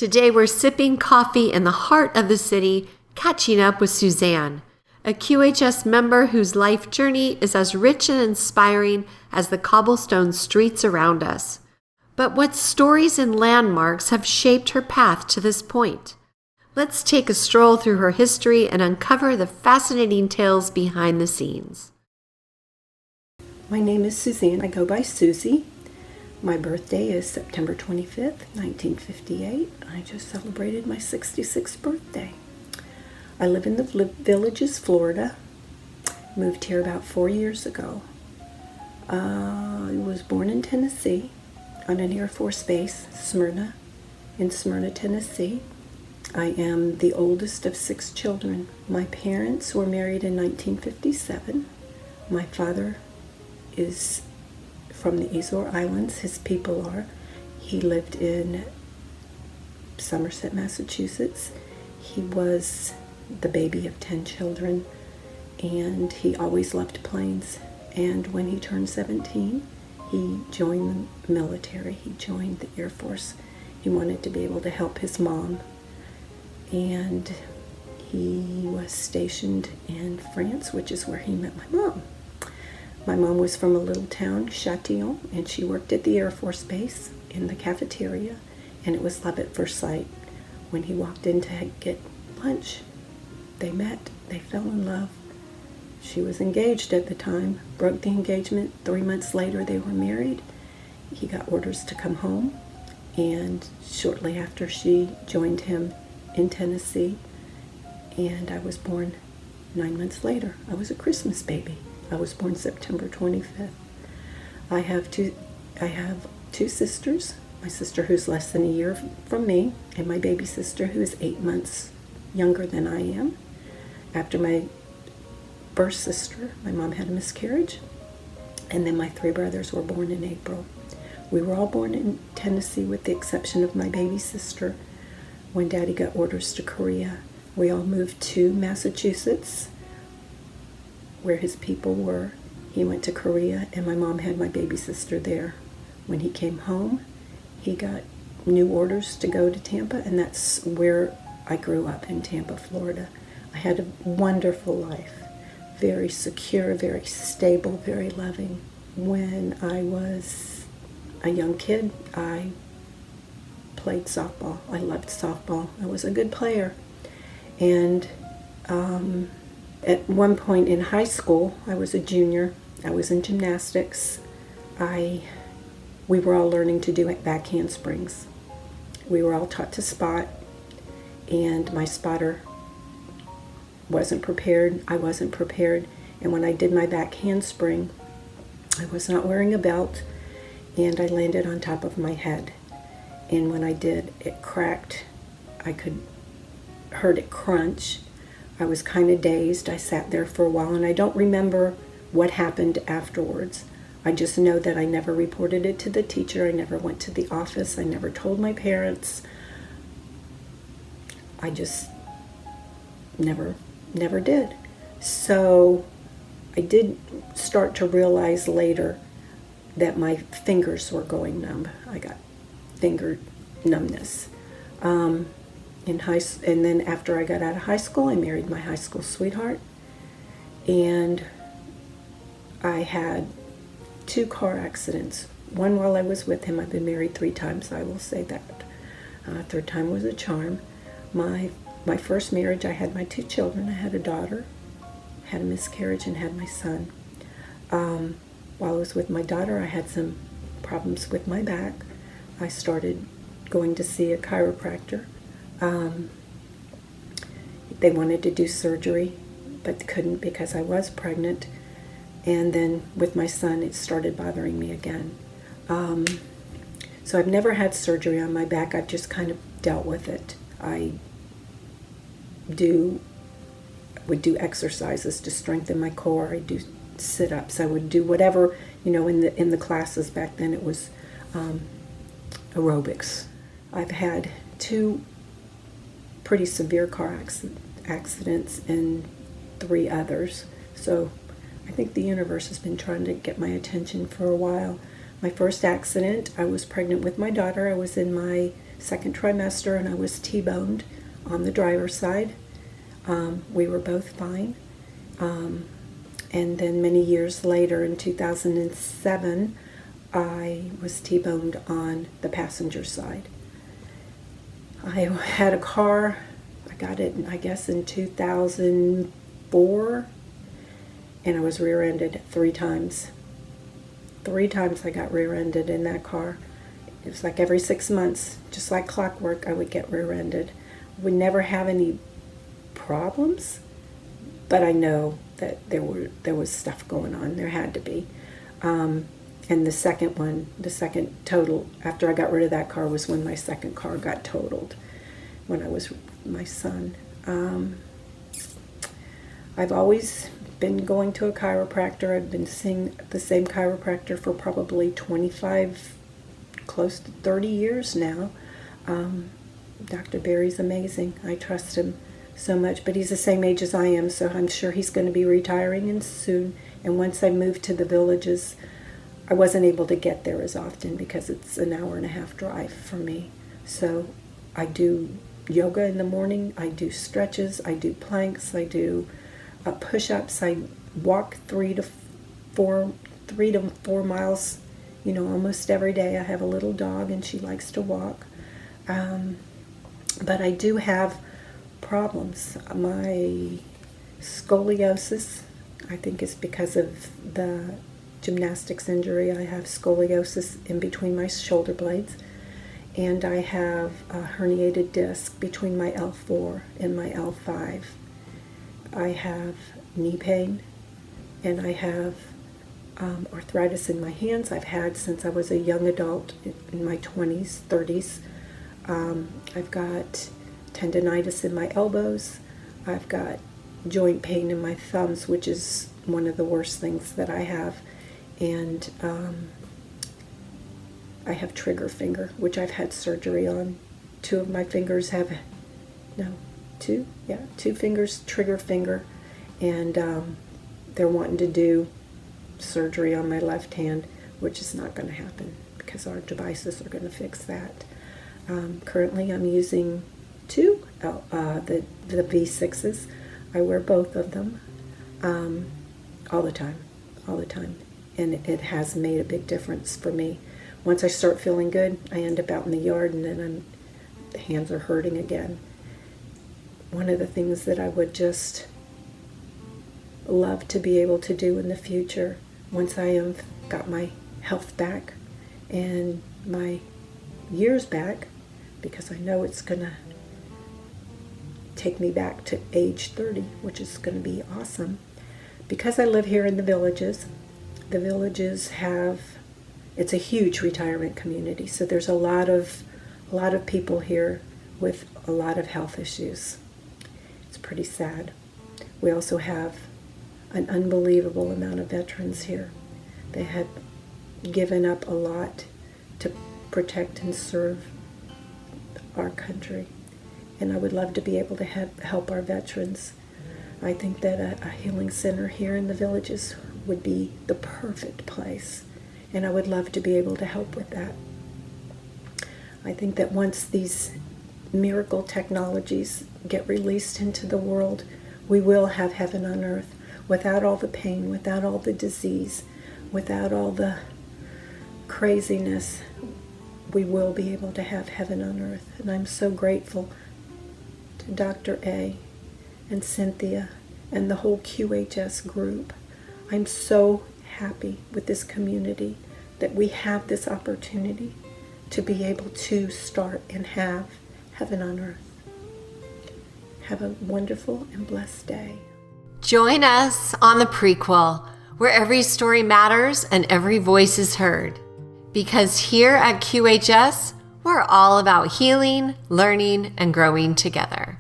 Today we're sipping coffee in the heart of the city, catching up with Suzanne, a QHS member whose life journey is as rich and inspiring as the cobblestone streets around us. But what stories and landmarks have shaped her path to this point? Let's take a stroll through her history and uncover the fascinating tales behind the scenes. My name is Suzanne. I go by Susie. My birthday is September 25th, 1958. I just celebrated my 66th birthday. I live in the Villages, Florida. Moved here about 4 years ago. I was born in Tennessee on an Air Force base, in Smyrna, Tennessee. I am the oldest of 6 children. My parents were married in 1957. My father is from the Azore Islands. His people are. He lived in Somerset, Massachusetts. He was the baby of 10 children, and he always loved planes. And when he turned 17, he joined the military. He joined the Air Force. He wanted to be able to help his mom. And he was stationed in France, which is where he met my mom. My mom was from a little town, Châtillon, and she worked at the Air Force Base in the cafeteria, and it was love at first sight. When he walked in to get lunch, they met, they fell in love. She was engaged at the time, broke the engagement. 3 months later, they were married. He got orders to come home, and shortly after, she joined him in Tennessee, and I was born 9 months later. I was a Christmas baby. I was born September 25th. I have two sisters. My sister who's less than a year from me, and my baby sister who is 8 months younger than I am. After my birth sister, my mom had a miscarriage, and then my 3 brothers were born in April. We were all born in Tennessee with the exception of my baby sister. When Daddy got orders to Korea, we all moved to Massachusetts, where his people were. He went to Korea, and my mom had my baby sister there. When he came home, he got new orders to go to Tampa, and that's where I grew up, in Tampa, Florida. I had a wonderful life, very secure, very stable, very loving. When I was a young kid, I played softball. I loved softball. I was a good player. And at one point in high school, I was a junior. I was in gymnastics. We were all learning to do back handsprings. We were all taught to spot, and my spotter wasn't prepared. I wasn't prepared. And when I did my back handspring, I was not wearing a belt, and I landed on top of my head. And when I did, it cracked. I heard it crunch. I was kind of dazed. I sat there for a while, and I don't remember what happened afterwards. I just know that I never reported it to the teacher. I never went to the office. I never told my parents. I just never did. So I did start to realize later that my fingers were going numb. I got finger numbness. And then after I got out of high school, I married my high school sweetheart, and I had 2 car accidents. One while I was with him. I've been married 3 times, I will say that. 3rd time was a charm. My first marriage, I had my 2 children. I had a daughter, had a miscarriage, and had my son. While I was with my daughter, I had some problems with my back. I started going to see a chiropractor. They wanted to do surgery, but couldn't because I was pregnant. And then with my son, it started bothering me again. So I've never had surgery on my back. I've just kind of dealt with it. I would do exercises to strengthen my core. I do sit-ups. I would do whatever, in the classes back then. It was aerobics. I've had 2 pretty severe car accidents and 3 others. So I think the universe has been trying to get my attention for a while. My first accident, I was pregnant with my daughter. I was in my second trimester, and I was T-boned on the driver's side. We were both fine. And then many years later, in 2007, I was T-boned on the passenger side. I had a car, I got it, I guess, in 2004, and I was rear-ended 3 times. 3 times I got rear-ended in that car. It was like every 6 months, just like clockwork, I would get rear-ended. Would never have any problems, but I know that there was stuff going on. There had to be. And the second total, after I got rid of that car, was when my second car got totaled, when I was with my son. I've always been going to a chiropractor. I've been seeing the same chiropractor for probably 25, close to 30 years now. Dr. Barry's amazing. I trust him so much, but he's the same age as I am, so I'm sure he's going to be retiring soon. And once I moved to the Villages, I wasn't able to get there as often because it's an hour and a half drive for me. So I do yoga in the morning, I do stretches, I do planks, I do push-ups, I walk 3 to 4 miles, almost every day. I have a little dog and she likes to walk. But I do have problems. My scoliosis, I think, is because of the gymnastics injury. I have scoliosis in between my shoulder blades, and I have a herniated disc between my L4 and my L5. I have knee pain, and I have arthritis in my hands. I've had since I was a young adult in my 20s, 30s. I've got tendonitis in my elbows. I've got joint pain in my thumbs, which is one of the worst things that I have. And I have trigger finger, which I've had surgery on. 2 of my fingers have, two fingers, trigger finger, and they're wanting to do surgery on my left hand, which is not going to happen because our devices are going to fix that. Currently I'm using 2, the V6s. I wear both of them all the time, and it has made a big difference for me. Once I start feeling good, I end up out in the yard, and then the hands are hurting again. One of the things that I would just love to be able to do in the future, once I have got my health back and my years back, because I know it's going to take me back to age 30, which is going to be awesome. Because I live here in the Villages have, it's a huge retirement community, so there's a lot of people here with a lot of health issues. It's pretty sad. We also have an unbelievable amount of veterans here. They had given up a lot to protect and serve our country, and I would love to be able to help our veterans. I think that a healing center here in the Villages would be the perfect place, and I would love to be able to help with that. I think that once these miracle technologies get released into the world, we will have heaven on earth, without all the pain, without all the disease, without all the craziness. We will be able to have heaven on earth, and I'm so grateful to Dr. A and Cynthia and the whole QHS group. I'm so happy with this community that we have this opportunity to be able to start and have heaven on earth. Have a wonderful and blessed day. Join us on the Prequel, where every story matters and every voice is heard. Because here at QHS, we're all about healing, learning, and growing together.